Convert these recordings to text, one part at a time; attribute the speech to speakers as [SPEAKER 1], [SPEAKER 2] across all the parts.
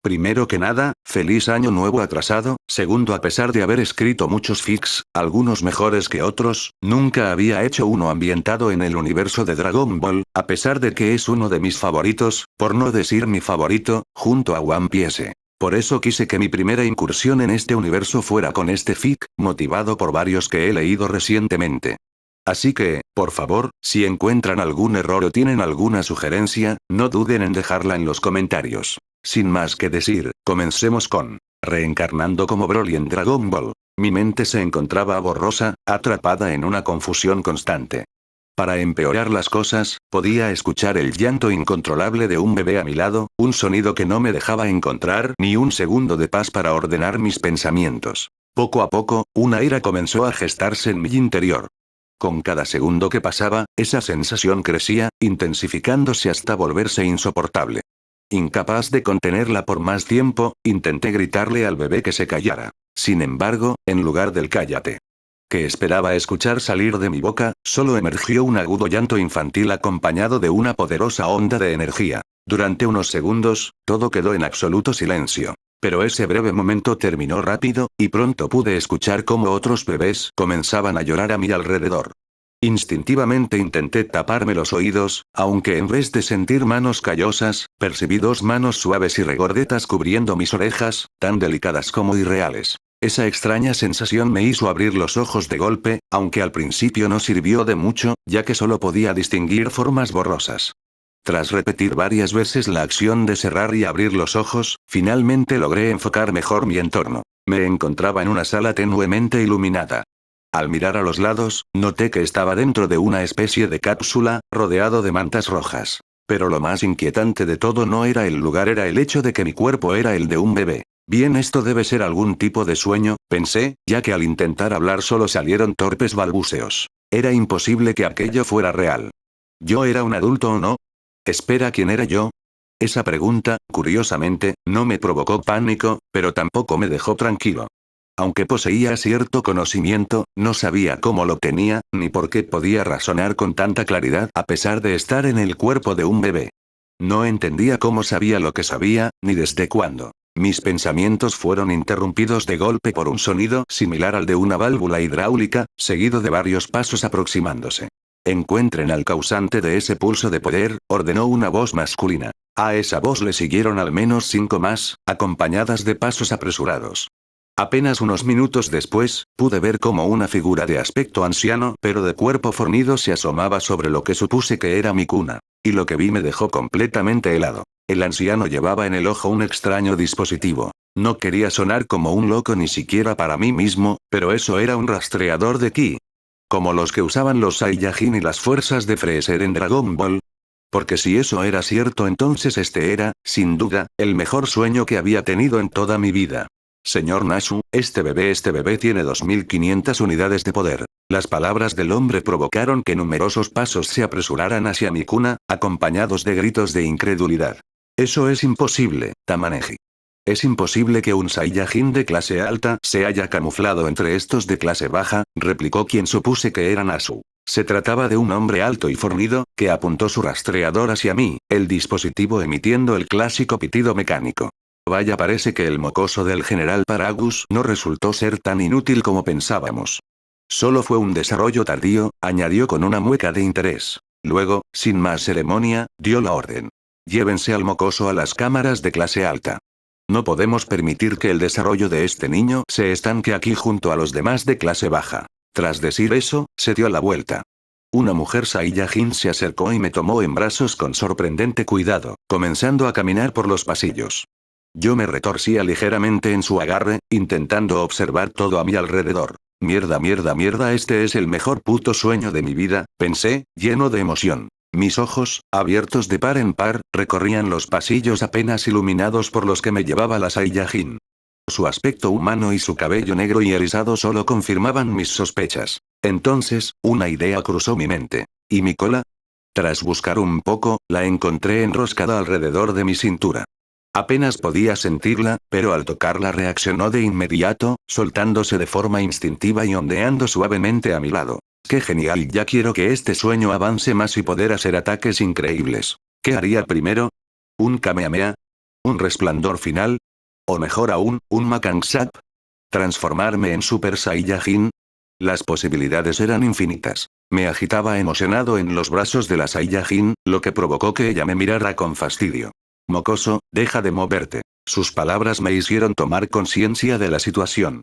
[SPEAKER 1] Primero que nada, feliz año nuevo atrasado. Segundo, a pesar de haber escrito muchos fics, algunos mejores que otros, nunca había hecho uno ambientado en el universo de Dragon Ball, a pesar de que es uno de mis favoritos, por no decir mi favorito, junto a One Piece. Por eso quise que mi primera incursión en este universo fuera con este fic, motivado por varios que he leído recientemente. Así que, por favor, si encuentran algún error o tienen alguna sugerencia, no duden en dejarla en los comentarios. Sin más que decir, comencemos con reencarnando como Broly en Dragon Ball. Mi mente se encontraba borrosa, atrapada en una confusión constante. Para empeorar las cosas, podía escuchar el llanto incontrolable de un bebé a mi lado, un sonido que no me dejaba encontrar ni un segundo de paz para ordenar mis pensamientos. Poco a poco, una ira comenzó a gestarse en mi interior. Con cada segundo que pasaba, esa sensación crecía, intensificándose hasta volverse insoportable. Incapaz de contenerla por más tiempo, intenté gritarle al bebé que se callara. Sin embargo, en lugar del cállate que esperaba escuchar salir de mi boca, solo emergió un agudo llanto infantil acompañado de una poderosa onda de energía. Durante unos segundos, todo quedó en absoluto silencio. Pero ese breve momento terminó rápido, y pronto pude escuchar cómo otros bebés comenzaban a llorar a mi alrededor. Instintivamente intenté taparme los oídos, aunque en vez de sentir manos callosas, percibí dos manos suaves y regordetas cubriendo mis orejas, tan delicadas como irreales. Esa extraña sensación me hizo abrir los ojos de golpe, aunque al principio no sirvió de mucho, ya que solo podía distinguir formas borrosas. Tras repetir varias veces la acción de cerrar y abrir los ojos, finalmente logré enfocar mejor mi entorno. Me encontraba en una sala tenuemente iluminada. Al mirar a los lados, noté que estaba dentro de una especie de cápsula, rodeado de mantas rojas. Pero lo más inquietante de todo no era el lugar, era el hecho de que mi cuerpo era el de un bebé. Bien, esto debe ser algún tipo de sueño, pensé, ya que al intentar hablar solo salieron torpes balbuceos. Era imposible que aquello fuera real. ¿Yo era un adulto o no? Espera, ¿quién era yo? Esa pregunta, curiosamente, no me provocó pánico, pero tampoco me dejó tranquilo. Aunque poseía cierto conocimiento, no sabía cómo lo tenía, ni por qué podía razonar con tanta claridad a pesar de estar en el cuerpo de un bebé. No entendía cómo sabía lo que sabía, ni desde cuándo. Mis pensamientos fueron interrumpidos de golpe por un sonido similar al de una válvula hidráulica, seguido de varios pasos aproximándose. Encuentren al causante de ese pulso de poder, ordenó una voz masculina. A esa voz le siguieron al menos 5 más, acompañadas de pasos apresurados. Apenas unos minutos después, pude ver cómo una figura de aspecto anciano pero de cuerpo fornido se asomaba sobre lo que supuse que era mi cuna. Y lo que vi me dejó completamente helado. El anciano llevaba en el ojo un extraño dispositivo. No quería sonar como un loco ni siquiera para mí mismo, pero eso era un rastreador de ki. Como los que usaban los Saiyajin y las fuerzas de Freezer en Dragon Ball. Porque si eso era cierto, entonces este era, sin duda, el mejor sueño que había tenido en toda mi vida. Señor Nasu, este bebé tiene 2500 unidades de poder. Las palabras del hombre provocaron que numerosos pasos se apresuraran hacia mi cuna, acompañados de gritos de incredulidad. Eso es imposible, Tamaneji. Es imposible que un Saiyajin de clase alta se haya camuflado entre estos de clase baja, replicó quien supuse que era Nasu. Se trataba de un hombre alto y fornido, que apuntó su rastreador hacia mí, el dispositivo emitiendo el clásico pitido mecánico. Vaya, parece que el mocoso del general Paragus no resultó ser tan inútil como pensábamos. Solo fue un desarrollo tardío, añadió con una mueca de interés. Luego, sin más ceremonia, dio la orden. Llévense al mocoso a las cámaras de clase alta. No podemos permitir que el desarrollo de este niño se estanque aquí junto a los demás de clase baja. Tras decir eso, se dio la vuelta. Una mujer Saiyajin se acercó y me tomó en brazos con sorprendente cuidado, comenzando a caminar por los pasillos. Yo me retorcía ligeramente en su agarre, intentando observar todo a mi alrededor. Mierda, este es el mejor puto sueño de mi vida, pensé, lleno de emoción. Mis ojos, abiertos de par en par, recorrían los pasillos apenas iluminados por los que me llevaba la Saiyajin. Su aspecto humano y su cabello negro y erizado solo confirmaban mis sospechas. Entonces, una idea cruzó mi mente. ¿Y mi cola? Tras buscar un poco, la encontré enroscada alrededor de mi cintura. Apenas podía sentirla, pero al tocarla reaccionó de inmediato, soltándose de forma instintiva y ondeando suavemente a mi lado. ¡Qué genial! Ya quiero que este sueño avance más y poder hacer ataques increíbles. ¿Qué haría primero? ¿Un Kamehameha? ¿Un resplandor final? O mejor aún, ¿un Makansap? ¿Transformarme en Super Saiyajin? Las posibilidades eran infinitas. Me agitaba emocionado en los brazos de la Saiyajin, lo que provocó que ella me mirara con fastidio. Mocoso, deja de moverte. Sus palabras me hicieron tomar conciencia de la situación.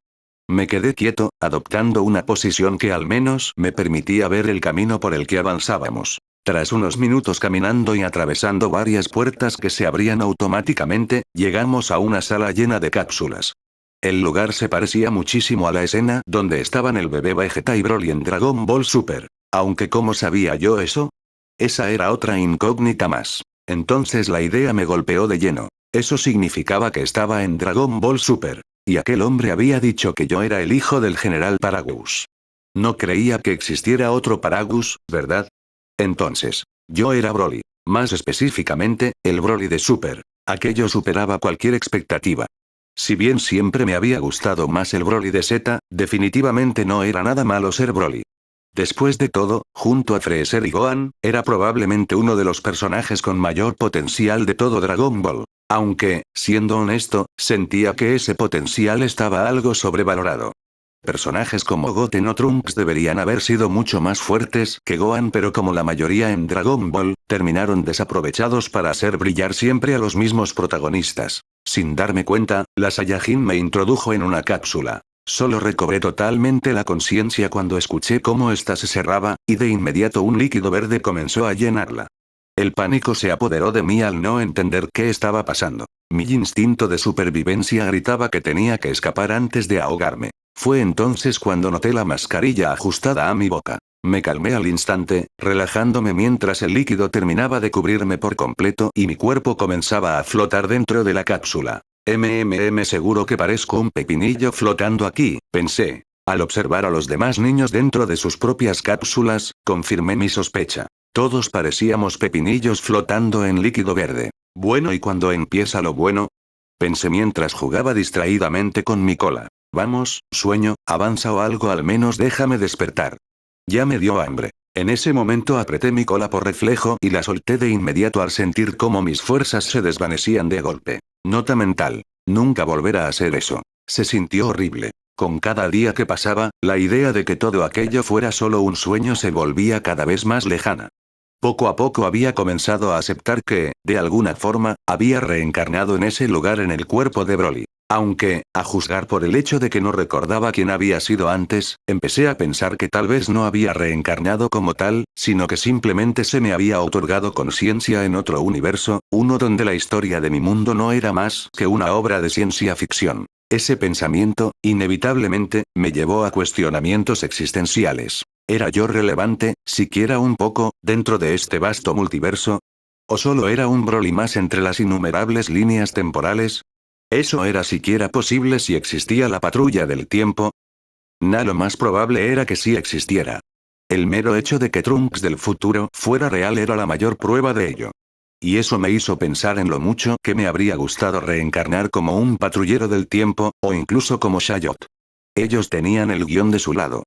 [SPEAKER 1] Me quedé quieto, adoptando una posición que al menos me permitía ver el camino por el que avanzábamos. Tras unos minutos caminando y atravesando varias puertas que se abrían automáticamente, llegamos a una sala llena de cápsulas. El lugar se parecía muchísimo a la escena donde estaban el bebé Vegeta y Broly en Dragon Ball Super. Aunque ¿cómo sabía yo eso? Esa era otra incógnita más. Entonces la idea me golpeó de lleno. Eso significaba que estaba en Dragon Ball Super. Y aquel hombre había dicho que yo era el hijo del general Paragus. No creía que existiera otro Paragus, ¿verdad? Entonces, yo era Broly. Más específicamente, el Broly de Super. Aquello superaba cualquier expectativa. Si bien siempre me había gustado más el Broly de Z, definitivamente no era nada malo ser Broly. Después de todo, junto a Freezer y Gohan, era probablemente uno de los personajes con mayor potencial de todo Dragon Ball. Aunque, siendo honesto, sentía que ese potencial estaba algo sobrevalorado. Personajes como Goten o Trunks deberían haber sido mucho más fuertes que Gohan, pero como la mayoría en Dragon Ball, terminaron desaprovechados para hacer brillar siempre a los mismos protagonistas. Sin darme cuenta, la Saiyajin me introdujo en una cápsula. Solo recobré totalmente la conciencia cuando escuché cómo ésta se cerraba, y de inmediato un líquido verde comenzó a llenarla. El pánico se apoderó de mí al no entender qué estaba pasando. Mi instinto de supervivencia gritaba que tenía que escapar antes de ahogarme. Fue entonces cuando noté la mascarilla ajustada a mi boca. Me calmé al instante, relajándome mientras el líquido terminaba de cubrirme por completo y mi cuerpo comenzaba a flotar dentro de la cápsula. Seguro que parezco un pepinillo flotando aquí, pensé. Al observar a los demás niños dentro de sus propias cápsulas, confirmé mi sospecha. Todos parecíamos pepinillos flotando en líquido verde. Bueno, ¿y cuándo empieza lo bueno? Pensé mientras jugaba distraídamente con mi cola. Vamos, sueño, avanza o algo, al menos déjame despertar. Ya me dio hambre. En ese momento apreté mi cola por reflejo y la solté de inmediato al sentir cómo mis fuerzas se desvanecían de golpe. Nota mental. Nunca volver a hacer eso. Se sintió horrible. Con cada día que pasaba, la idea de que todo aquello fuera solo un sueño se volvía cada vez más lejana. Poco a poco había comenzado a aceptar que, de alguna forma, había reencarnado en ese lugar en el cuerpo de Broly. Aunque, a juzgar por el hecho de que no recordaba quién había sido antes, empecé a pensar que tal vez no había reencarnado como tal, sino que simplemente se me había otorgado conciencia en otro universo, uno donde la historia de mi mundo no era más que una obra de ciencia ficción. Ese pensamiento, inevitablemente, me llevó a cuestionamientos existenciales. ¿Era yo relevante, siquiera un poco, dentro de este vasto multiverso? ¿O solo era un Broly más entre las innumerables líneas temporales? ¿Eso era siquiera posible si existía la patrulla del tiempo? Lo más probable era que sí existiera. El mero hecho de que Trunks del futuro fuera real era la mayor prueba de ello. Y eso me hizo pensar en lo mucho que me habría gustado reencarnar como un patrullero del tiempo, o incluso como Shayot. Ellos tenían el guión de su lado.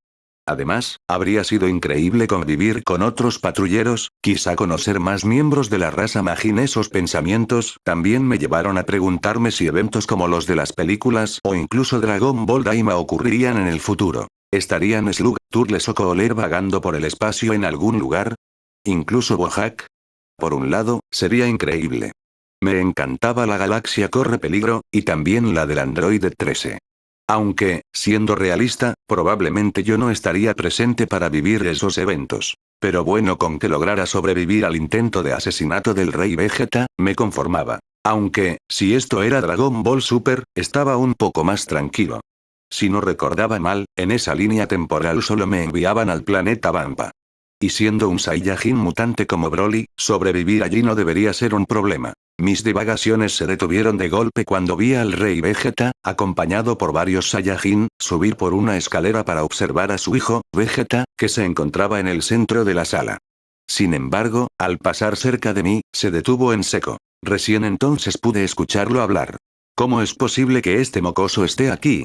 [SPEAKER 1] Además, habría sido increíble convivir con otros patrulleros, quizá conocer más miembros de la raza Majin. Esos pensamientos también me llevaron a preguntarme si eventos como los de las películas o incluso Dragon Ball Daima ocurrirían en el futuro. ¿Estarían Slug, Turles o Cooler vagando por el espacio en algún lugar? ¿Incluso Bojack? Por un lado, sería increíble. Me encantaba la galaxia Corre Peligro, y también la del androide 13. Aunque, siendo realista, probablemente yo no estaría presente para vivir esos eventos. Pero bueno, con que lograra sobrevivir al intento de asesinato del Rey Vegeta, me conformaba. Aunque, si esto era Dragon Ball Super, estaba un poco más tranquilo. Si no recordaba mal, en esa línea temporal solo me enviaban al planeta Vampa. Y siendo un Saiyajin mutante como Broly, sobrevivir allí no debería ser un problema. Mis divagaciones se detuvieron de golpe cuando vi al Rey Vegeta, acompañado por varios Saiyajin, subir por una escalera para observar a su hijo, Vegeta, que se encontraba en el centro de la sala. Sin embargo, al pasar cerca de mí, se detuvo en seco. Recién entonces pude escucharlo hablar. ¿Cómo es posible que este mocoso esté aquí?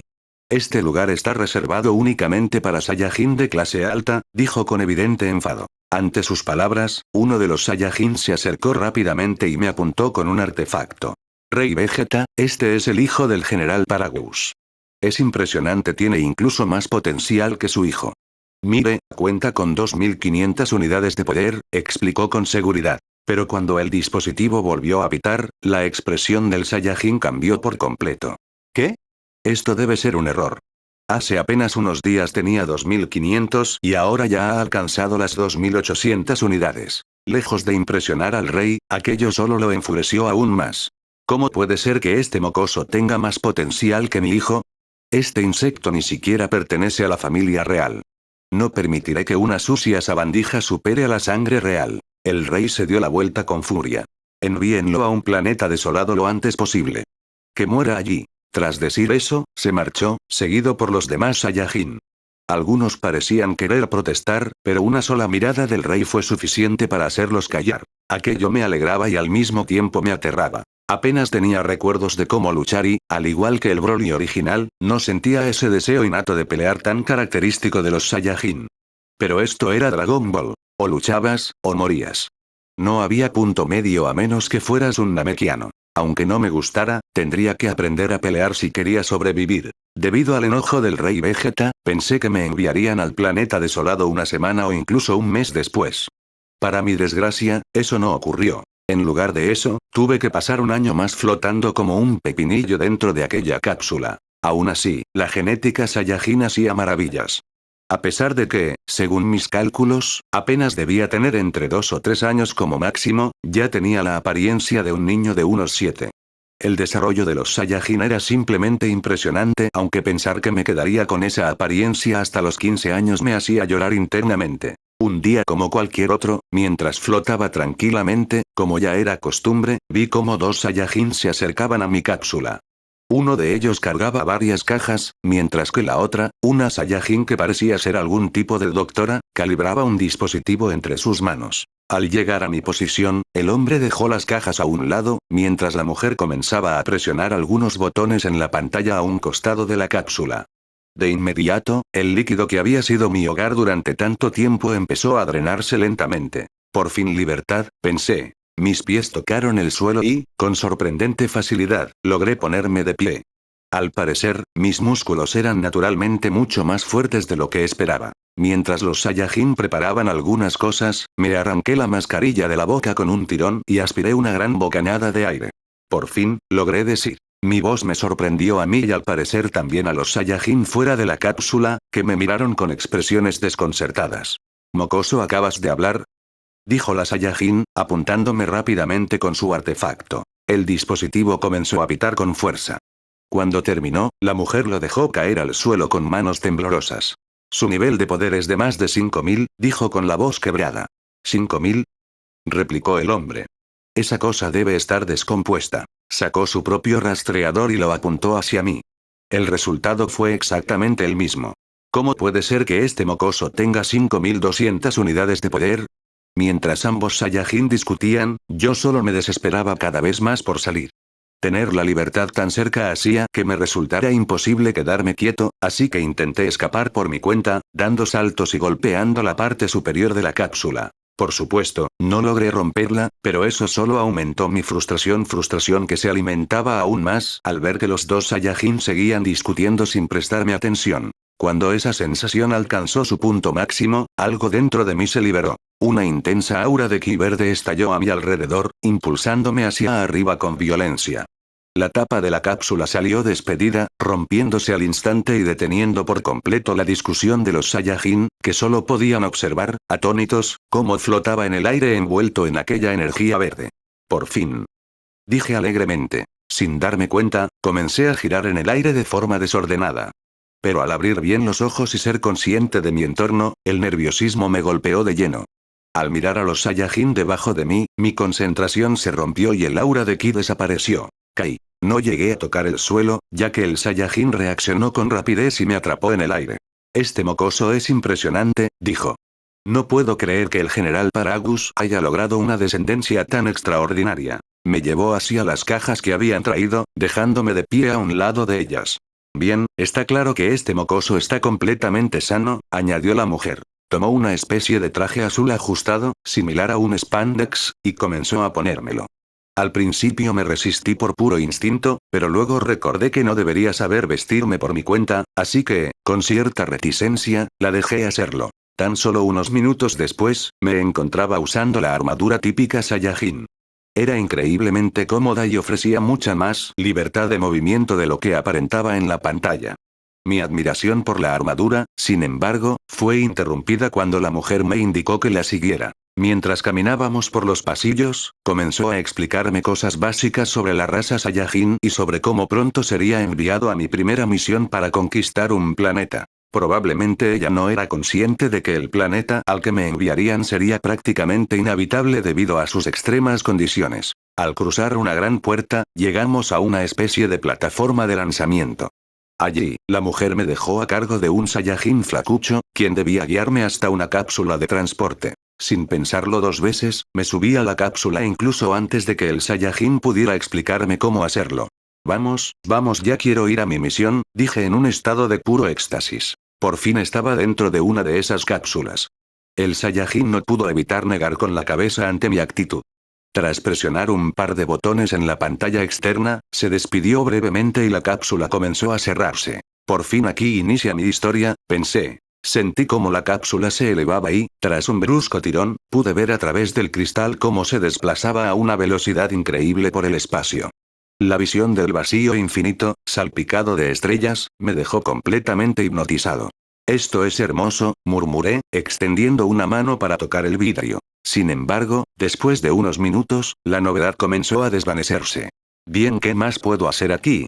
[SPEAKER 1] Este lugar está reservado únicamente para Saiyajin de clase alta, dijo con evidente enfado. Ante sus palabras, uno de los Saiyajin se acercó rápidamente y me apuntó con un artefacto. Rey Vegeta, este es el hijo del general Paragus. Es impresionante, tiene incluso más potencial que su hijo. Mire, cuenta con 2500 unidades de poder, explicó con seguridad. Pero cuando el dispositivo volvió a pitar, la expresión del Saiyajin cambió por completo. ¿Qué? Esto debe ser un error. Hace apenas unos días tenía 2500 y ahora ya ha alcanzado las 2800 unidades. Lejos de impresionar al rey, aquello solo lo enfureció aún más. ¿Cómo puede ser que este mocoso tenga más potencial que mi hijo? Este insecto ni siquiera pertenece a la familia real. No permitiré que una sucia sabandija supere a la sangre real. El rey se dio la vuelta con furia. Envíenlo a un planeta desolado lo antes posible. Que muera allí. Tras decir eso, se marchó, seguido por los demás Saiyajin. Algunos parecían querer protestar, pero una sola mirada del rey fue suficiente para hacerlos callar. Aquello me alegraba y al mismo tiempo me aterraba. Apenas tenía recuerdos de cómo luchar y, al igual que el Broly original, no sentía ese deseo innato de pelear tan característico de los Saiyajin. Pero esto era Dragon Ball. O luchabas, o morías. No había punto medio a menos que fueras un Namekiano. Aunque no me gustara, tendría que aprender a pelear si quería sobrevivir. Debido al enojo del rey Vegeta, pensé que me enviarían al planeta desolado una semana o incluso un mes después. Para mi desgracia, eso no ocurrió. En lugar de eso, tuve que pasar un año más flotando como un pepinillo dentro de aquella cápsula. Aún así, la genética Saiyajin hacía maravillas. A pesar de que, según mis cálculos, apenas debía tener entre 2 o 3 años como máximo, ya tenía la apariencia de un niño de unos 7. El desarrollo de los Saiyajin era simplemente impresionante, aunque pensar que me quedaría con esa apariencia hasta los 15 años me hacía llorar internamente. Un día como cualquier otro, mientras flotaba tranquilamente, como ya era costumbre, vi cómo 2 Saiyajin se acercaban a mi cápsula. Uno de ellos cargaba varias cajas, mientras que la otra, una Saiyajin que parecía ser algún tipo de doctora, calibraba un dispositivo entre sus manos. Al llegar a mi posición, el hombre dejó las cajas a un lado, mientras la mujer comenzaba a presionar algunos botones en la pantalla a un costado de la cápsula. De inmediato, el líquido que había sido mi hogar durante tanto tiempo empezó a drenarse lentamente. Por fin libertad, pensé. Mis pies tocaron el suelo y, con sorprendente facilidad, logré ponerme de pie. Al parecer, mis músculos eran naturalmente mucho más fuertes de lo que esperaba. Mientras los Saiyajin preparaban algunas cosas, me arranqué la mascarilla de la boca con un tirón y aspiré una gran bocanada de aire. Por fin, logré decir. Mi voz me sorprendió a mí y al parecer también a los Saiyajin fuera de la cápsula, que me miraron con expresiones desconcertadas. «Mocoso, ¿acabas de hablar?», dijo la Saiyajin, apuntándome rápidamente con su artefacto. El dispositivo comenzó a pitar con fuerza. Cuando terminó, la mujer lo dejó caer al suelo con manos temblorosas. «Su nivel de poder es de más de 5000, dijo con la voz quebrada. «¿5000?», replicó el hombre. «Esa cosa debe estar descompuesta». Sacó su propio rastreador y lo apuntó hacia mí. El resultado fue exactamente el mismo. ¿Cómo puede ser que este mocoso tenga 5200 unidades de poder? Mientras ambos Saiyajin discutían, yo solo me desesperaba cada vez más por salir. Tener la libertad tan cerca hacía que me resultara imposible quedarme quieto, así que intenté escapar por mi cuenta, dando saltos y golpeando la parte superior de la cápsula. Por supuesto, no logré romperla, pero eso solo aumentó mi frustración que se alimentaba aún más al ver que los 2 Saiyajin seguían discutiendo sin prestarme atención. Cuando esa sensación alcanzó su punto máximo, algo dentro de mí se liberó. Una intensa aura de ki verde estalló a mi alrededor, impulsándome hacia arriba con violencia. La tapa de la cápsula salió despedida, rompiéndose al instante y deteniendo por completo la discusión de los Saiyajin, que solo podían observar, atónitos, cómo flotaba en el aire envuelto en aquella energía verde. Por fin. Dije alegremente. Sin darme cuenta, comencé a girar en el aire de forma desordenada. Pero al abrir bien los ojos y ser consciente de mi entorno, el nerviosismo me golpeó de lleno. Al mirar a los Saiyajin debajo de mí, mi concentración se rompió y el aura de ki desapareció. Caí. No llegué a tocar el suelo, ya que el Saiyajin reaccionó con rapidez y me atrapó en el aire. «Este mocoso es impresionante», dijo. «No puedo creer que el general Paragus haya logrado una descendencia tan extraordinaria». Me llevó hacia las cajas que habían traído, dejándome de pie a un lado de ellas. «Bien, está claro que este mocoso está completamente sano», añadió la mujer. Tomó una especie de traje azul ajustado, similar a un spandex, y comenzó a ponérmelo. Al principio me resistí por puro instinto, pero luego recordé que no debería saber vestirme por mi cuenta, así que, con cierta reticencia, la dejé hacerlo. Tan solo unos minutos después, me encontraba usando la armadura típica Saiyajin. Era increíblemente cómoda y ofrecía mucha más libertad de movimiento de lo que aparentaba en la pantalla. Mi admiración por la armadura, sin embargo, fue interrumpida cuando la mujer me indicó que la siguiera. Mientras caminábamos por los pasillos, comenzó a explicarme cosas básicas sobre la raza Saiyajin y sobre cómo pronto sería enviado a mi primera misión para conquistar un planeta. Probablemente ella no era consciente de que el planeta al que me enviarían sería prácticamente inhabitable debido a sus extremas condiciones. Al cruzar una gran puerta, llegamos a una especie de plataforma de lanzamiento. Allí, la mujer me dejó a cargo de un Saiyajin flacucho, quien debía guiarme hasta una cápsula de transporte. Sin pensarlo dos veces, me subí a la cápsula incluso antes de que el Saiyajin pudiera explicarme cómo hacerlo. Vamos, vamos, ya quiero ir a mi misión, dije en un estado de puro éxtasis. Por fin estaba dentro de una de esas cápsulas. El Saiyajin no pudo evitar negar con la cabeza ante mi actitud. Tras presionar un par de botones en la pantalla externa, se despidió brevemente y la cápsula comenzó a cerrarse. Por fin aquí inicia mi historia, pensé. Sentí como la cápsula se elevaba y, tras un brusco tirón, pude ver a través del cristal cómo se desplazaba a una velocidad increíble por el espacio. La visión del vacío infinito, salpicado de estrellas, me dejó completamente hipnotizado. Esto es hermoso, murmuré, extendiendo una mano para tocar el vidrio. Sin embargo, después de unos minutos, la novedad comenzó a desvanecerse. Bien, ¿qué más puedo hacer aquí?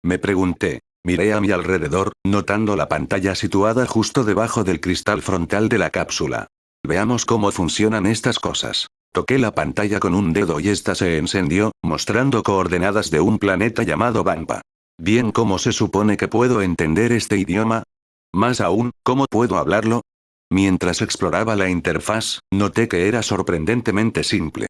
[SPEAKER 1] Me pregunté. Miré a mi alrededor, notando la pantalla situada justo debajo del cristal frontal de la cápsula. Veamos cómo funcionan estas cosas. Toqué la pantalla con un dedo y esta se encendió, mostrando coordenadas de un planeta llamado Vampa. Bien, ¿cómo se supone que puedo entender este idioma? Más aún, ¿cómo puedo hablarlo? Mientras exploraba la interfaz, noté que era sorprendentemente simple.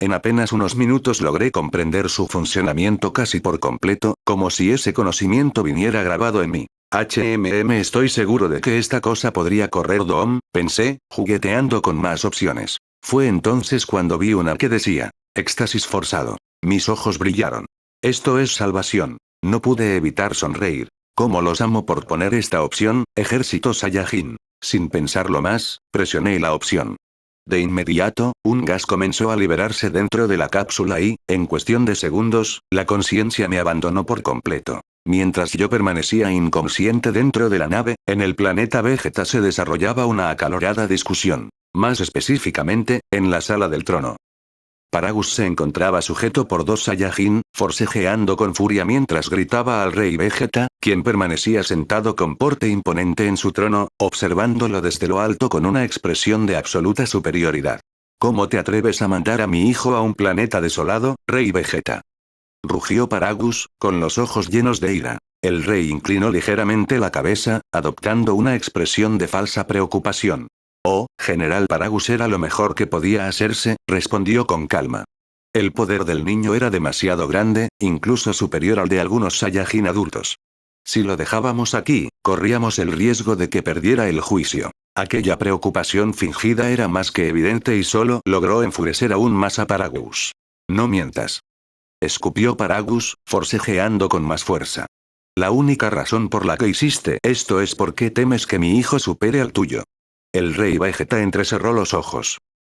[SPEAKER 1] En apenas unos minutos logré comprender su funcionamiento casi por completo, como si ese conocimiento viniera grabado en mí. Estoy seguro de que esta cosa podría correr DOM, pensé, jugueteando con más opciones. Fue entonces cuando vi una que decía, éxtasis forzado. Mis ojos brillaron. Esto es salvación. No pude evitar sonreír. ¿Cómo los amo por poner esta opción, ejército Saiyajin? Sin pensarlo más, presioné la opción. De inmediato, un gas comenzó a liberarse dentro de la cápsula y, en cuestión de segundos, la conciencia me abandonó por completo. Mientras yo permanecía inconsciente dentro de la nave, en el planeta Vegeta se desarrollaba una acalorada discusión. Más específicamente, en la sala del trono. Paragus se encontraba sujeto por dos Saiyajin, forcejeando con furia mientras gritaba al rey Vegeta, quien permanecía sentado con porte imponente en su trono, observándolo desde lo alto con una expresión de absoluta superioridad. ¿Cómo te atreves a mandar a mi hijo a un planeta desolado, rey Vegeta? Rugió Paragus, con los ojos llenos de ira. El rey inclinó ligeramente la cabeza, adoptando una expresión de falsa preocupación. Oh, General Paragus, era lo mejor que podía hacerse, respondió con calma. El poder del niño era demasiado grande, incluso superior al de algunos Saiyajin adultos. Si lo dejábamos aquí, corríamos el riesgo de que perdiera el juicio. Aquella preocupación fingida era más que evidente y solo logró enfurecer aún más a Paragus. No mientas. Escupió Paragus, forcejeando con más fuerza. La única razón por la que hiciste esto es porque temes que mi hijo supere al tuyo. El rey Vegeta entrecerró los ojos.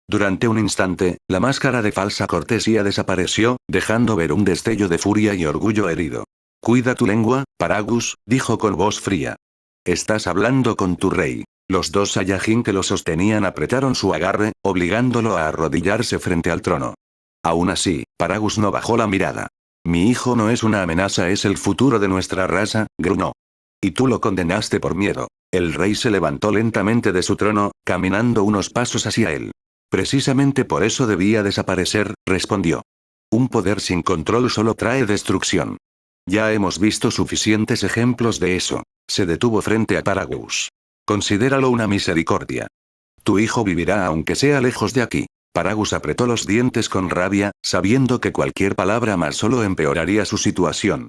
[SPEAKER 1] Durante un instante, la máscara de falsa cortesía desapareció, dejando ver un destello de furia y orgullo herido. Cuida tu lengua, Paragus, dijo con voz fría. Estás hablando con tu rey. Los dos Saiyajin que lo sostenían apretaron su agarre, obligándolo a arrodillarse frente al trono. Aún así, Paragus no bajó la mirada. Mi hijo no es una amenaza, es el futuro de nuestra raza, gruñó. Y tú lo condenaste por miedo. El rey se levantó lentamente de su trono, caminando unos pasos hacia él. Precisamente por eso debía desaparecer, respondió. Un poder sin control solo trae destrucción. Ya hemos visto suficientes ejemplos de eso. Se detuvo frente a Paragus. Considéralo una misericordia. Tu hijo vivirá aunque sea lejos de aquí. Paragus apretó los dientes con rabia, sabiendo que cualquier palabra más solo empeoraría su situación.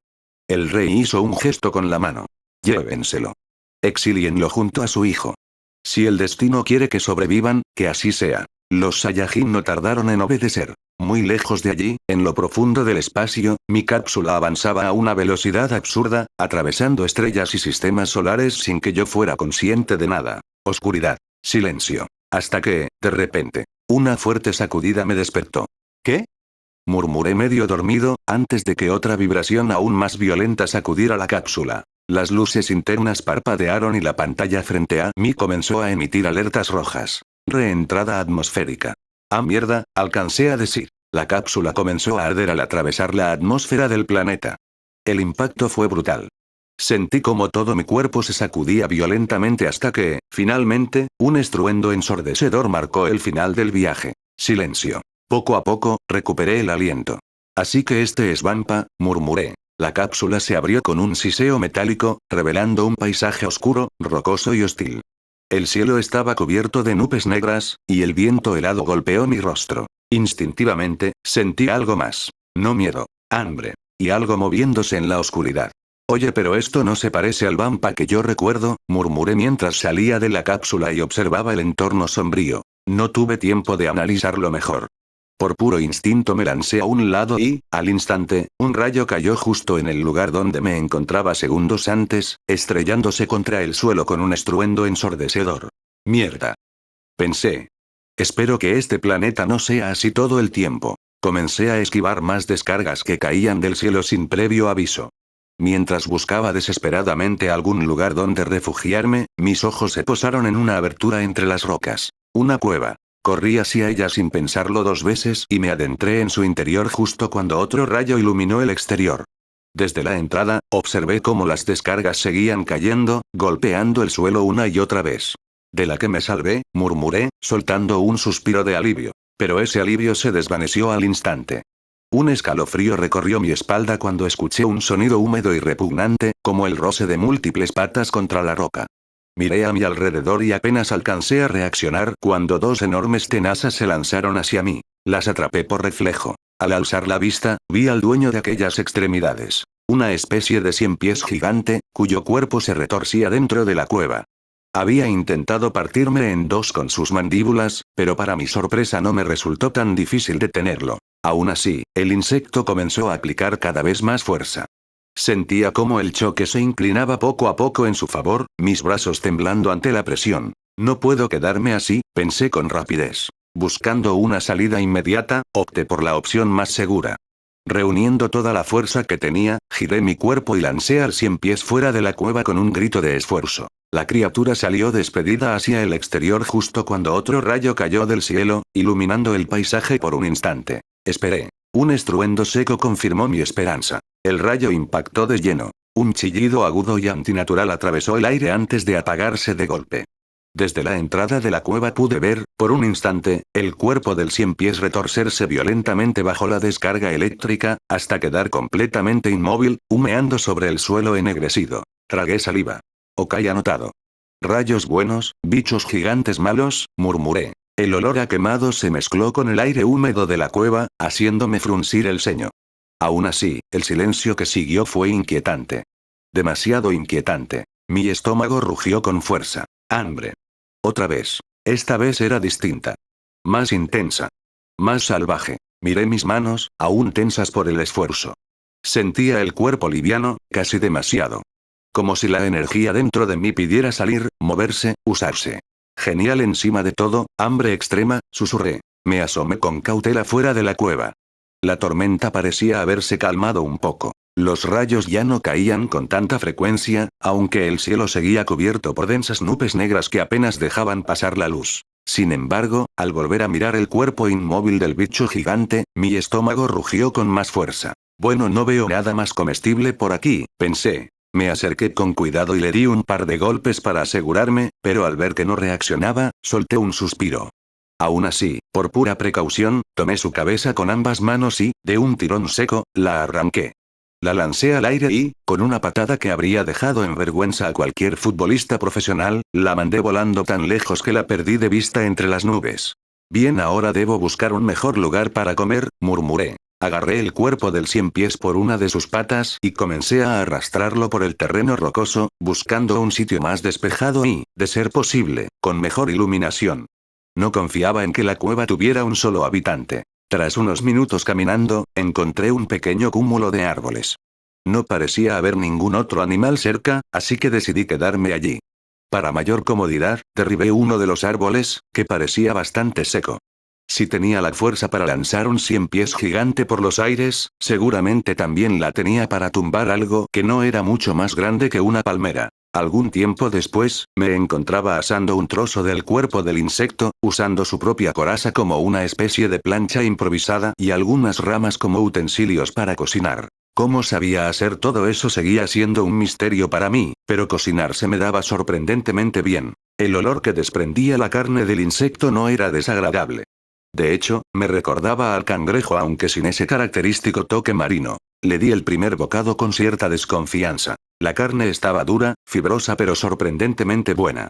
[SPEAKER 1] El rey hizo un gesto con la mano. Llévenselo. Exílienlo junto a su hijo. Si el destino quiere que sobrevivan, que así sea. Los Saiyajin no tardaron en obedecer. Muy lejos de allí, en lo profundo del espacio, mi cápsula avanzaba a una velocidad absurda, atravesando estrellas y sistemas solares sin que yo fuera consciente de nada. Oscuridad. Silencio. Hasta que, de repente, una fuerte sacudida me despertó. ¿Qué? Murmuré medio dormido, antes de que otra vibración aún más violenta sacudiera la cápsula. Las luces internas parpadearon y la pantalla frente a mí comenzó a emitir alertas rojas. Reentrada atmosférica. ¡Ah, mierda!, alcancé a decir. La cápsula comenzó a arder al atravesar la atmósfera del planeta. El impacto fue brutal. Sentí como todo mi cuerpo se sacudía violentamente hasta que, finalmente, un estruendo ensordecedor marcó el final del viaje. Silencio. Poco a poco, recuperé el aliento. Así que este es Vampa, murmuré. La cápsula se abrió con un siseo metálico, revelando un paisaje oscuro, rocoso y hostil. El cielo estaba cubierto de nubes negras, y el viento helado golpeó mi rostro. Instintivamente, sentí algo más. No miedo, hambre. Y algo moviéndose en la oscuridad. Oye, pero esto no se parece al Vampa que yo recuerdo, murmuré mientras salía de la cápsula y observaba el entorno sombrío. No tuve tiempo de analizarlo mejor. Por puro instinto me lancé a un lado y, al instante, un rayo cayó justo en el lugar donde me encontraba segundos antes, estrellándose contra el suelo con un estruendo ensordecedor. Mierda. Pensé. Espero que este planeta no sea así todo el tiempo. Comencé a esquivar más descargas que caían del cielo sin previo aviso. Mientras buscaba desesperadamente algún lugar donde refugiarme, mis ojos se posaron en una abertura entre las rocas. Una cueva. Corrí hacia ella sin pensarlo dos veces y me adentré en su interior justo cuando otro rayo iluminó el exterior. Desde la entrada, observé cómo las descargas seguían cayendo, golpeando el suelo una y otra vez. De la que me salvé, murmuré, soltando un suspiro de alivio. Pero ese alivio se desvaneció al instante. Un escalofrío recorrió mi espalda cuando escuché un sonido húmedo y repugnante, como el roce de múltiples patas contra la roca. Miré a mi alrededor y apenas alcancé a reaccionar cuando dos enormes tenazas se lanzaron hacia mí. Las atrapé por reflejo. Al alzar la vista, vi al dueño de aquellas extremidades. Una especie de 100 pies gigante, cuyo cuerpo se retorcía dentro de la cueva. Había intentado partirme en dos con sus mandíbulas, pero para mi sorpresa no me resultó tan difícil detenerlo. Aún así, el insecto comenzó a aplicar cada vez más fuerza. Sentía cómo el choque se inclinaba poco a poco en su favor, mis brazos temblando ante la presión. No puedo quedarme así, pensé con rapidez. Buscando una salida inmediata, opté por la opción más segura. Reuniendo toda la fuerza que tenía, giré mi cuerpo y lancé al 100 pies fuera de la cueva con un grito de esfuerzo. La criatura salió despedida hacia el exterior justo cuando otro rayo cayó del cielo, iluminando el paisaje por un instante. Esperé. Un estruendo seco confirmó mi esperanza. El rayo impactó de lleno. Un chillido agudo y antinatural atravesó el aire antes de apagarse de golpe. Desde la entrada de la cueva pude ver, por un instante, el cuerpo del 100 pies retorcerse violentamente bajo la descarga eléctrica, hasta quedar completamente inmóvil, humeando sobre el suelo ennegrecido. Tragué saliva. Ok, anotado. Rayos buenos, bichos gigantes malos, murmuré. El olor a quemado se mezcló con el aire húmedo de la cueva, haciéndome fruncir el ceño. Aún así, el silencio que siguió fue inquietante. Demasiado inquietante. Mi estómago rugió con fuerza. Hambre. Otra vez. Esta vez era distinta. Más intensa. Más salvaje. Miré mis manos, aún tensas por el esfuerzo. Sentía el cuerpo liviano, casi demasiado. Como si la energía dentro de mí pidiera salir, moverse, usarse. Genial encima de todo, hambre extrema, susurré. Me asomé con cautela fuera de la cueva. La tormenta parecía haberse calmado un poco. Los rayos ya no caían con tanta frecuencia, aunque el cielo seguía cubierto por densas nubes negras que apenas dejaban pasar la luz. Sin embargo, al volver a mirar el cuerpo inmóvil del bicho gigante, mi estómago rugió con más fuerza. Bueno, no veo nada más comestible por aquí, pensé. Me acerqué con cuidado y le di un par de golpes para asegurarme, pero al ver que no reaccionaba, solté un suspiro. Aún así, por pura precaución, tomé su cabeza con ambas manos y, de un tirón seco, la arranqué. La lancé al aire y, con una patada que habría dejado en vergüenza a cualquier futbolista profesional, la mandé volando tan lejos que la perdí de vista entre las nubes. Bien, ahora debo buscar un mejor lugar para comer, murmuré. Agarré el cuerpo del 100 pies por una de sus patas y comencé a arrastrarlo por el terreno rocoso, buscando un sitio más despejado y, de ser posible, con mejor iluminación. No confiaba en que la cueva tuviera un solo habitante. Tras unos minutos caminando, encontré un pequeño cúmulo de árboles. No parecía haber ningún otro animal cerca, así que decidí quedarme allí. Para mayor comodidad, derribé uno de los árboles, que parecía bastante seco. Si tenía la fuerza para lanzar un 100 pies gigante por los aires, seguramente también la tenía para tumbar algo que no era mucho más grande que una palmera. Algún tiempo después, me encontraba asando un trozo del cuerpo del insecto, usando su propia coraza como una especie de plancha improvisada y algunas ramas como utensilios para cocinar. Cómo sabía hacer todo eso seguía siendo un misterio para mí, pero cocinar se me daba sorprendentemente bien. El olor que desprendía la carne del insecto no era desagradable. De hecho, me recordaba al cangrejo aunque sin ese característico toque marino. Le di el primer bocado con cierta desconfianza. La carne estaba dura, fibrosa pero sorprendentemente buena.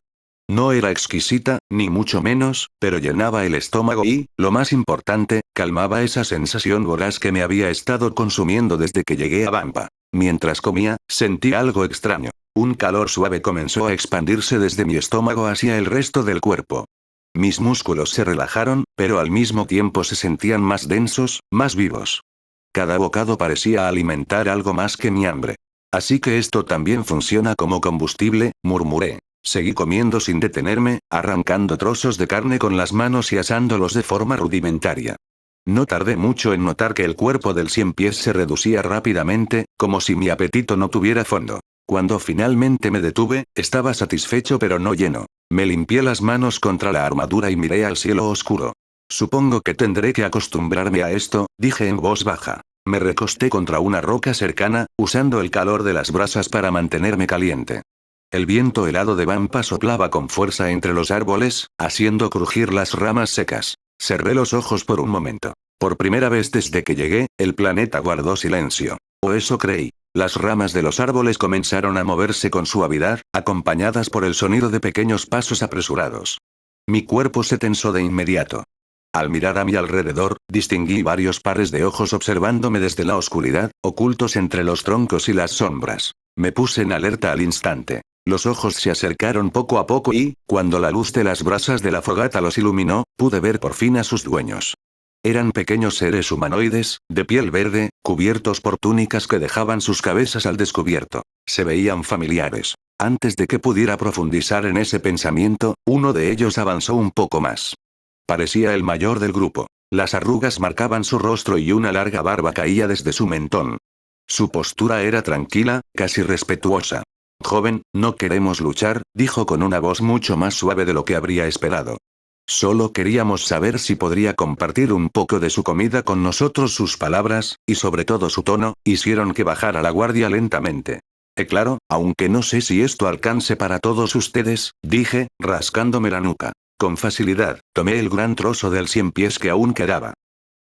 [SPEAKER 1] No era exquisita, ni mucho menos, pero llenaba el estómago y, lo más importante, calmaba esa sensación voraz que me había estado consumiendo desde que llegué a Vampa. Mientras comía, sentí algo extraño. Un calor suave comenzó a expandirse desde mi estómago hacia el resto del cuerpo. Mis músculos se relajaron, pero al mismo tiempo se sentían más densos, más vivos. Cada bocado parecía alimentar algo más que mi hambre. Así que esto también funciona como combustible, murmuré. Seguí comiendo sin detenerme, arrancando trozos de carne con las manos y asándolos de forma rudimentaria. No tardé mucho en notar que el cuerpo del 100 pies se reducía rápidamente, como si mi apetito no tuviera fondo. Cuando finalmente me detuve, estaba satisfecho pero no lleno. Me limpié las manos contra la armadura y miré al cielo oscuro. Supongo que tendré que acostumbrarme a esto, dije en voz baja. Me recosté contra una roca cercana, usando el calor de las brasas para mantenerme caliente. El viento helado de Vampa soplaba con fuerza entre los árboles, haciendo crujir las ramas secas. Cerré los ojos por un momento. Por primera vez desde que llegué, el planeta guardó silencio. O eso creí. Las ramas de los árboles comenzaron a moverse con suavidad, acompañadas por el sonido de pequeños pasos apresurados. Mi cuerpo se tensó de inmediato. Al mirar a mi alrededor, distinguí varios pares de ojos observándome desde la oscuridad, ocultos entre los troncos y las sombras. Me puse en alerta al instante. Los ojos se acercaron poco a poco y, cuando la luz de las brasas de la fogata los iluminó, pude ver por fin a sus dueños. Eran pequeños seres humanoides, de piel verde, cubiertos por túnicas que dejaban sus cabezas al descubierto. Se veían familiares. Antes de que pudiera profundizar en ese pensamiento, uno de ellos avanzó un poco más. Parecía el mayor del grupo. Las arrugas marcaban su rostro y una larga barba caía desde su mentón. Su postura era tranquila, casi respetuosa. «Joven, no queremos luchar», dijo con una voz mucho más suave de lo que habría esperado. Solo queríamos saber si podría compartir un poco de su comida con nosotros. Sus palabras, y sobre todo su tono, hicieron que bajara la guardia lentamente. Claro, aunque no sé si esto alcance para todos ustedes, dije, rascándome la nuca. Con facilidad, tomé el gran trozo del 100 pies que aún quedaba.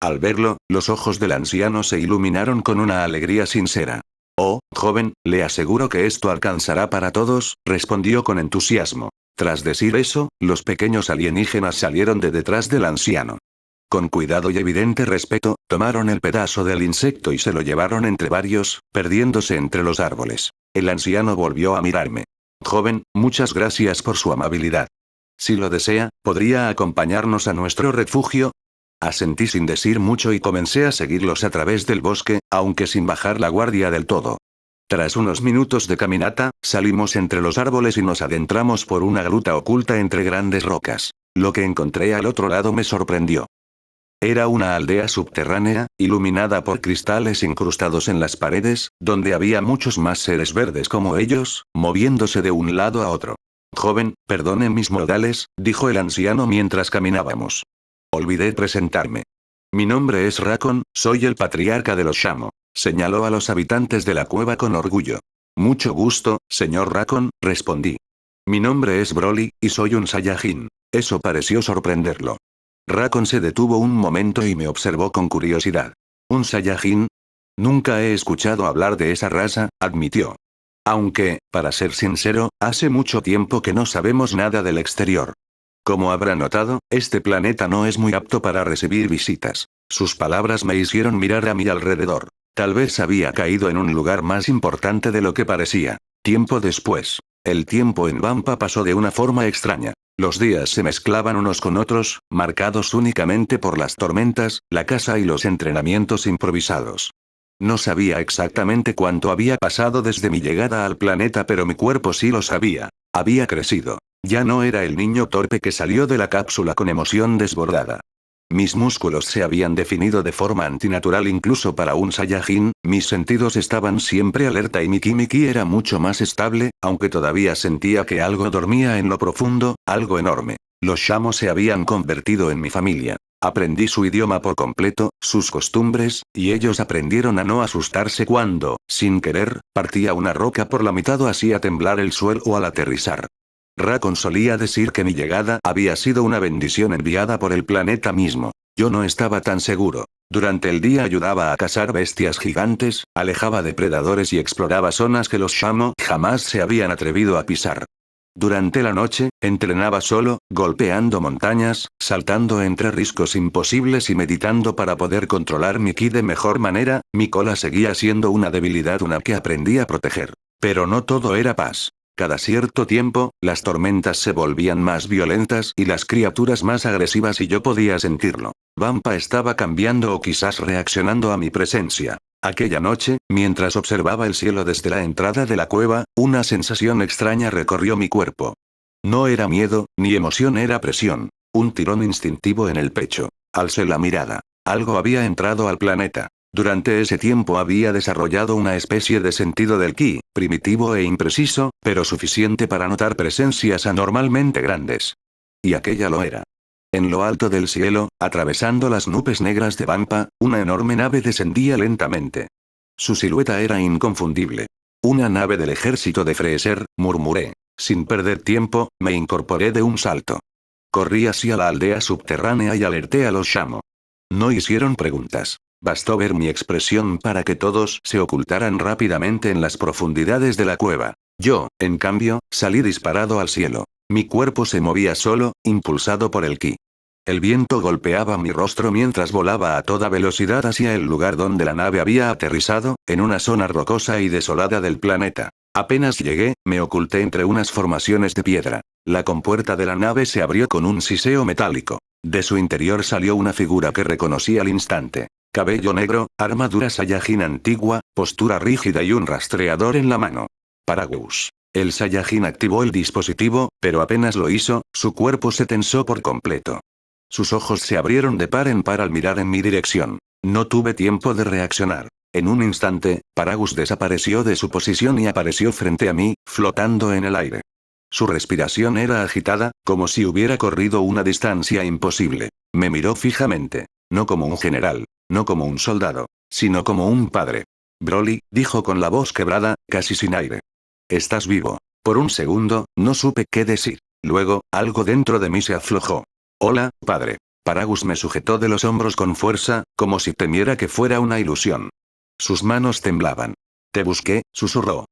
[SPEAKER 1] Al verlo, los ojos del anciano se iluminaron con una alegría sincera. «Oh, joven, le aseguro que esto alcanzará para todos», respondió con entusiasmo. Tras decir eso, los pequeños alienígenas salieron de detrás del anciano. Con cuidado y evidente respeto, tomaron el pedazo del insecto y se lo llevaron entre varios, perdiéndose entre los árboles. El anciano volvió a mirarme. «Joven, muchas gracias por su amabilidad. Si lo desea, ¿podría acompañarnos a nuestro refugio?». Asentí sin decir mucho y comencé a seguirlos a través del bosque, aunque sin bajar la guardia del todo. Tras unos minutos de caminata, salimos entre los árboles y nos adentramos por una gruta oculta entre grandes rocas. Lo que encontré al otro lado me sorprendió. Era una aldea subterránea, iluminada por cristales incrustados en las paredes, donde había muchos más seres verdes como ellos, moviéndose de un lado a otro. «Joven, perdone mis modales», dijo el anciano mientras caminábamos. Olvidé presentarme. «Mi nombre es Racon, soy el patriarca de los Shamo», señaló a los habitantes de la cueva con orgullo. «Mucho gusto, señor Racon», respondí. «Mi nombre es Broly, y soy un Saiyajin». Eso pareció sorprenderlo. Racon se detuvo un momento y me observó con curiosidad. «¿Un Saiyajin? Nunca he escuchado hablar de esa raza», admitió. «Aunque, para ser sincero, hace mucho tiempo que no sabemos nada del exterior. Como habrá notado, este planeta no es muy apto para recibir visitas». Sus palabras me hicieron mirar a mi alrededor. Tal vez había caído en un lugar más importante de lo que parecía. Tiempo después, El tiempo en Vampa pasó de una forma extraña. Los días se mezclaban unos con otros, marcados únicamente por las tormentas, la caza y los entrenamientos improvisados. No sabía exactamente cuánto había pasado desde mi llegada al planeta, pero mi cuerpo sí lo sabía. Había crecido. Ya no era el niño torpe que salió de la cápsula con emoción desbordada. Mis músculos se habían definido de forma antinatural incluso para un Saiyajin, mis sentidos estaban siempre alerta y mi Kimiki era mucho más estable, aunque todavía sentía que algo dormía en lo profundo, algo enorme. Los Shamo se habían convertido en mi familia. Aprendí su idioma por completo, sus costumbres, y ellos aprendieron a no asustarse cuando, sin querer, partía una roca por la mitad o hacía temblar el suelo al aterrizar. Raccoon solía decir que mi llegada había sido una bendición enviada por el planeta mismo. Yo no estaba tan seguro. Durante el día ayudaba a cazar bestias gigantes, alejaba depredadores y exploraba zonas que los Shamo jamás se habían atrevido a pisar. Durante la noche, entrenaba solo, golpeando montañas, saltando entre riscos imposibles y meditando para poder controlar mi ki de mejor manera. Mi cola seguía siendo una debilidad, una que aprendí a proteger. Pero no todo era paz. Cada cierto tiempo, las tormentas se volvían más violentas y las criaturas más agresivas y yo podía sentirlo. Vampa estaba cambiando o quizás reaccionando a mi presencia. Aquella noche, mientras observaba el cielo desde la entrada de la cueva, una sensación extraña recorrió mi cuerpo. No era miedo, ni emoción, era presión. Un tirón instintivo en el pecho. Alcé la mirada. Algo había entrado al planeta. Durante ese tiempo había desarrollado una especie de sentido del ki, primitivo e impreciso, pero suficiente para notar presencias anormalmente grandes. Y aquella lo era. En lo alto del cielo, atravesando las nubes negras de Vampa, una enorme nave descendía lentamente. Su silueta era inconfundible. Una nave del ejército de Freezer, murmuré. Sin perder tiempo, me incorporé de un salto. Corrí hacia la aldea subterránea y alerté a los Shamo. No hicieron preguntas. Bastó ver mi expresión para que todos se ocultaran rápidamente en las profundidades de la cueva. Yo, en cambio, salí disparado al cielo. Mi cuerpo se movía solo, impulsado por el ki. El viento golpeaba mi rostro mientras volaba a toda velocidad hacia el lugar donde la nave había aterrizado, en una zona rocosa y desolada del planeta. Apenas llegué, me oculté entre unas formaciones de piedra. La compuerta de la nave se abrió con un siseo metálico. De su interior salió una figura que reconocí al instante. Cabello negro, armadura Saiyajin antigua, postura rígida y un rastreador en la mano. Paragus. El Saiyajin activó el dispositivo, pero apenas lo hizo, su cuerpo se tensó por completo. Sus ojos se abrieron de par en par al mirar en mi dirección. No tuve tiempo de reaccionar. En un instante, Paragus desapareció de su posición y apareció frente a mí, flotando en el aire. Su respiración era agitada, como si hubiera corrido una distancia imposible. Me miró fijamente. No como un general, no como un soldado, sino como un padre. Broly, dijo con la voz quebrada, casi sin aire. Estás vivo. Por un segundo, no supe qué decir. Luego, algo dentro de mí se aflojó. Hola, padre. Paragus me sujetó de los hombros con fuerza, como si temiera que fuera una ilusión. Sus manos temblaban. Te busqué, susurró.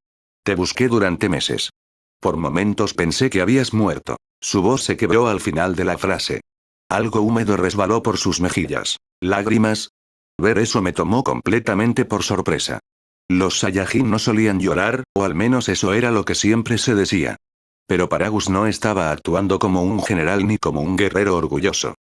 [SPEAKER 1] Te busqué durante meses. Por momentos pensé que habías muerto. Su voz se quebró al final de la frase. Algo húmedo resbaló por sus mejillas. ¿Lágrimas? Ver eso me tomó completamente por sorpresa. Los Saiyajin no solían llorar, o al menos eso era lo que siempre se decía. Pero Paragus no estaba actuando como un general ni como un guerrero orgulloso.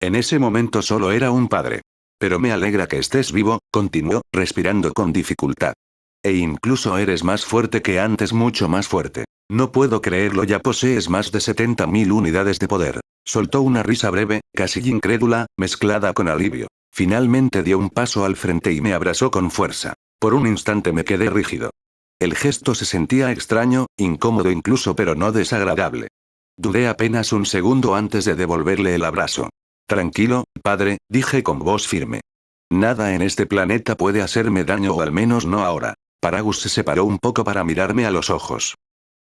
[SPEAKER 1] En ese momento solo era un padre. Pero me alegra que estés vivo, continuó, respirando con dificultad. E incluso eres más fuerte que antes, mucho más fuerte. No puedo creerlo, ya posees más de 70.000 unidades de poder. Soltó una risa breve, casi incrédula, mezclada con alivio. Finalmente dio un paso al frente y me abrazó con fuerza. Por un instante me quedé rígido. El gesto se sentía extraño, incómodo incluso, pero no desagradable. Dudé apenas un segundo antes de devolverle el abrazo. Tranquilo, padre, dije con voz firme. Nada en este planeta puede hacerme daño, o al menos no ahora. Paragus se separó un poco para mirarme a los ojos.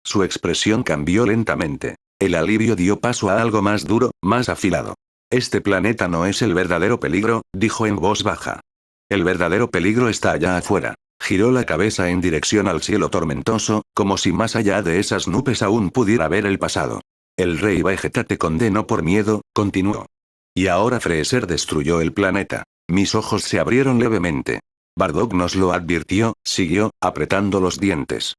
[SPEAKER 1] Su expresión cambió lentamente. El alivio dio paso a algo más duro, más afilado. Este planeta no es el verdadero peligro, dijo en voz baja. El verdadero peligro está allá afuera. Giró la cabeza en dirección al cielo tormentoso, como si más allá de esas nubes aún pudiera ver el pasado. El rey Vegeta te condenó por miedo, continuó. Y ahora Freezer destruyó el planeta. Mis ojos se abrieron levemente. Bardock nos lo advirtió, siguió, apretando los dientes.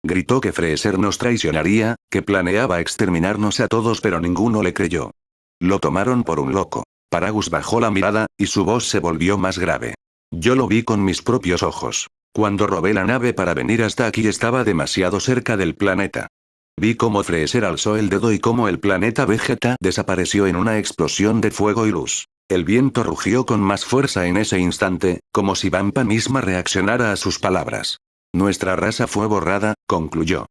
[SPEAKER 1] Gritó que Freezer nos traicionaría, que planeaba exterminarnos a todos, pero ninguno le creyó. Lo tomaron por un loco. Paragus bajó la mirada, y su voz se volvió más grave. Yo lo vi con mis propios ojos. Cuando robé la nave para venir hasta aquí estaba demasiado cerca del planeta. Vi cómo Freezer alzó el dedo y cómo el planeta Vegeta desapareció en una explosión de fuego y luz. El viento rugió con más fuerza en ese instante, como si Vampa misma reaccionara a sus palabras. Nuestra raza fue borrada, concluyó.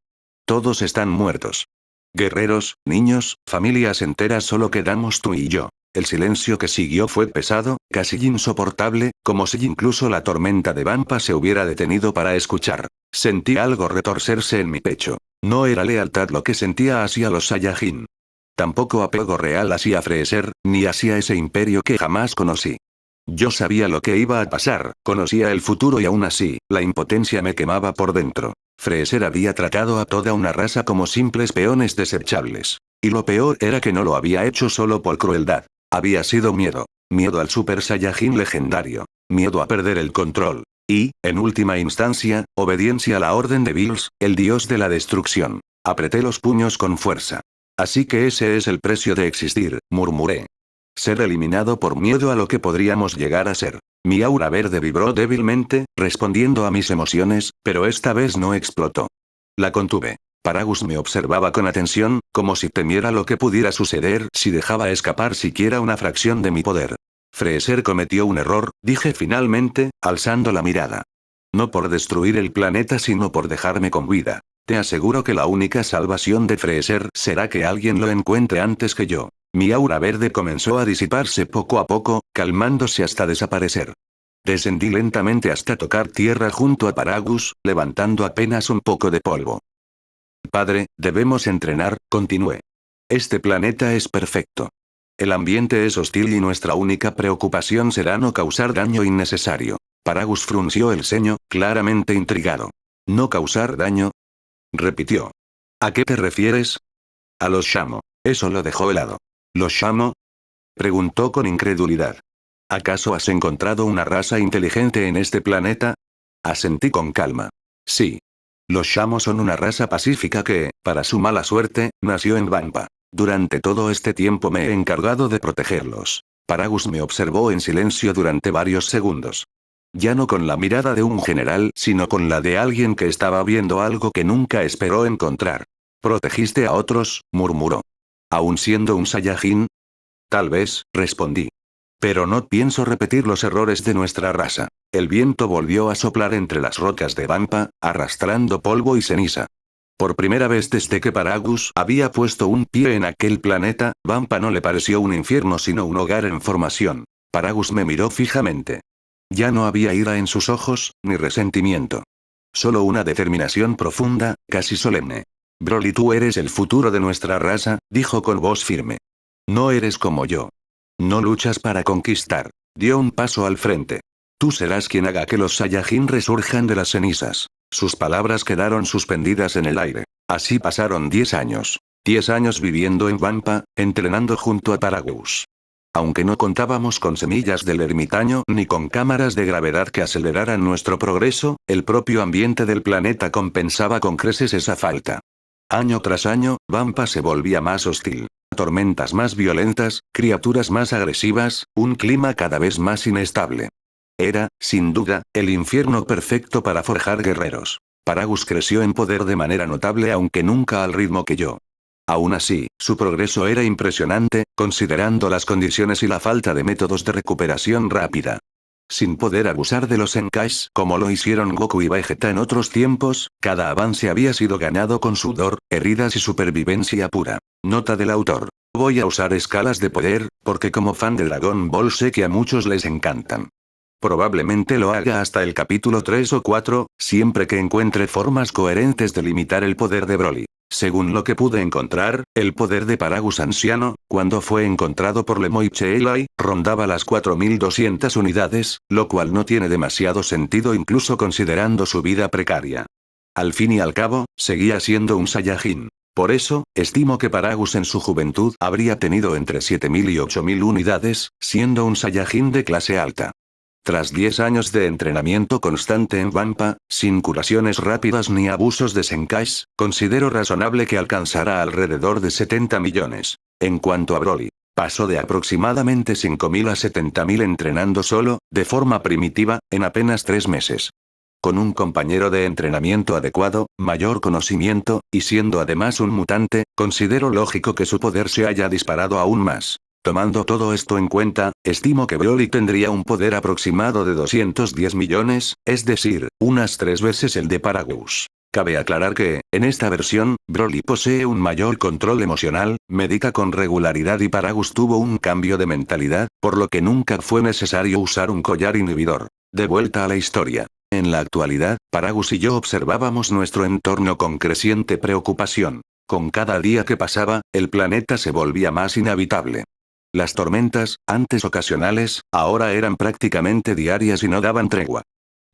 [SPEAKER 1] Todos están muertos. Guerreros, niños, familias enteras, solo quedamos tú y yo. El silencio que siguió fue pesado, casi insoportable, como si incluso la tormenta de Vampa se hubiera detenido para escuchar. Sentí algo retorcerse en mi pecho. No era lealtad lo que sentía hacia los Saiyajin. Tampoco apego real hacia Freezer, ni hacia ese imperio que jamás conocí. Yo sabía lo que iba a pasar, conocía el futuro y aún así, la impotencia me quemaba por dentro. Freezer había tratado a toda una raza como simples peones desechables. Y lo peor era que no lo había hecho solo por crueldad. Había sido miedo. Miedo al Super Saiyajin legendario. Miedo a perder el control. Y, en última instancia, obediencia a la orden de Bills, el dios de la destrucción. Apreté los puños con fuerza. Así que ese es el precio de existir, murmuré. Ser eliminado por miedo a lo que podríamos llegar a ser. Mi aura verde vibró débilmente, respondiendo a mis emociones, pero esta vez no explotó. La contuve. Paragus me observaba con atención, como si temiera lo que pudiera suceder si dejaba escapar siquiera una fracción de mi poder. Freezer cometió un error, dije finalmente, alzando la mirada. No por destruir el planeta sino por dejarme con vida. Te aseguro que la única salvación de Freezer será que alguien lo encuentre antes que yo. Mi aura verde comenzó a disiparse poco a poco, calmándose hasta desaparecer. Descendí lentamente hasta tocar tierra junto a Paragus, levantando apenas un poco de polvo. Padre, debemos entrenar, continué. Este planeta es perfecto. El ambiente es hostil y nuestra única preocupación será no causar daño innecesario. Paragus frunció el ceño, claramente intrigado. ¿No causar daño? Repitió. ¿A qué te refieres? A los Shamo. Eso lo dejó helado. ¿Los Shamo? Preguntó con incredulidad. ¿Acaso has encontrado una raza inteligente en este planeta? Asentí con calma. Sí. Los Shamo son una raza pacífica que, para su mala suerte, nació en Vampa. Durante todo este tiempo me he encargado de protegerlos. Paragus me observó en silencio durante varios segundos. Ya no con la mirada de un general, sino con la de alguien que estaba viendo algo que nunca esperó encontrar. ¿Protegiste a otros?, murmuró. ¿Aún siendo un Saiyajin? Tal vez, respondí. Pero no pienso repetir los errores de nuestra raza. El viento volvió a soplar entre las rocas de Vampa, arrastrando polvo y ceniza. Por primera vez desde que Paragus había puesto un pie en aquel planeta, Vampa no le pareció un infierno sino un hogar en formación. Paragus me miró fijamente. Ya no había ira en sus ojos, ni resentimiento. Solo una determinación profunda, casi solemne. Broly, tú eres el futuro de nuestra raza, dijo con voz firme. No eres como yo. No luchas para conquistar. Dio un paso al frente. Tú serás quien haga que los Saiyajin resurjan de las cenizas. Sus palabras quedaron suspendidas en el aire. Así pasaron 10 años. 10 años viviendo en Vampa, entrenando junto a Paragus. Aunque no contábamos con semillas del ermitaño ni con cámaras de gravedad que aceleraran nuestro progreso, el propio ambiente del planeta compensaba con creces esa falta. Año tras año, Vampa se volvía más hostil. Tormentas más violentas, criaturas más agresivas, un clima cada vez más inestable. Era, sin duda, el infierno perfecto para forjar guerreros. Paragus creció en poder de manera notable aunque nunca al ritmo que yo. Aún así, su progreso era impresionante, considerando las condiciones y la falta de métodos de recuperación rápida. Sin poder abusar de los Zenkais como lo hicieron Goku y Vegeta en otros tiempos, cada avance había sido ganado con sudor, heridas y supervivencia pura. Nota del autor. Voy a usar escalas de poder, porque como fan de Dragon Ball sé que a muchos les encantan. Probablemente lo haga hasta el capítulo 3 o 4, siempre que encuentre formas coherentes de limitar el poder de Broly. Según lo que pude encontrar, el poder de Paragus anciano, cuando fue encontrado por Lemoiche Eli, rondaba las 4200 unidades, lo cual no tiene demasiado sentido incluso considerando su vida precaria. Al fin y al cabo, seguía siendo un Saiyajin. Por eso, estimo que Paragus en su juventud habría tenido entre 7000 y 8000 unidades, siendo un Saiyajin de clase alta. Tras 10 años de entrenamiento constante en Vampa, sin curaciones rápidas ni abusos de Senkais, considero razonable que alcanzará alrededor de 70 millones. En cuanto a Broly, pasó de aproximadamente 5.000 a 70.000 entrenando solo, de forma primitiva, en apenas 3 meses. Con un compañero de entrenamiento adecuado, mayor conocimiento, y siendo además un mutante, considero lógico que su poder se haya disparado aún más. Tomando todo esto en cuenta, estimo que Broly tendría un poder aproximado de 210 millones, es decir, unas 3 veces el de Paragus. Cabe aclarar que, en esta versión, Broly posee un mayor control emocional, medita con regularidad y Paragus tuvo un cambio de mentalidad, por lo que nunca fue necesario usar un collar inhibidor. De vuelta a la historia. En la actualidad, Paragus y yo observábamos nuestro entorno con creciente preocupación. Con cada día que pasaba, el planeta se volvía más inhabitable. Las tormentas, antes ocasionales, ahora eran prácticamente diarias y no daban tregua.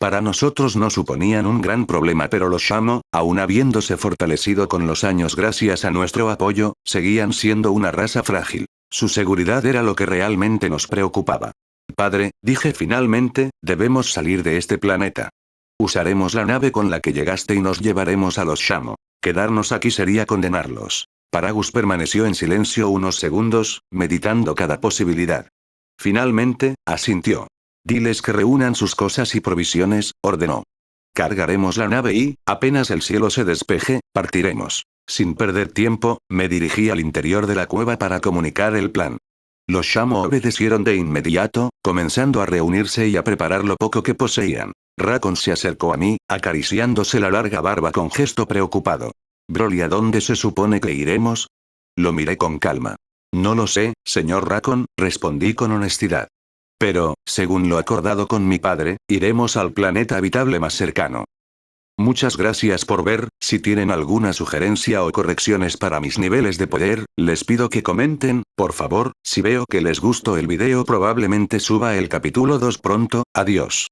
[SPEAKER 1] Para nosotros no suponían un gran problema, pero los Shamo, aun habiéndose fortalecido con los años gracias a nuestro apoyo, seguían siendo una raza frágil. Su seguridad era lo que realmente nos preocupaba. Padre, dije finalmente, debemos salir de este planeta. Usaremos la nave con la que llegaste y nos llevaremos a los Shamo. Quedarnos aquí sería condenarlos. Paragus permaneció en silencio unos segundos, meditando cada posibilidad. Finalmente, asintió. Diles que reúnan sus cosas y provisiones, ordenó. Cargaremos la nave y, apenas el cielo se despeje, partiremos. Sin perder tiempo, me dirigí al interior de la cueva para comunicar el plan. Los Shamo obedecieron de inmediato, comenzando a reunirse y a preparar lo poco que poseían. Raccoon se acercó a mí, acariciándose la larga barba con gesto preocupado. Broly, ¿a dónde se supone que iremos? Lo miré con calma. No lo sé, señor Raccoon, respondí con honestidad. Pero, según lo acordado con mi padre, iremos al planeta habitable más cercano. Muchas gracias por ver. Si tienen alguna sugerencia o correcciones para mis niveles de poder, les pido que comenten, por favor. Si veo que les gustó el video, probablemente suba el capítulo 2 pronto. Adiós.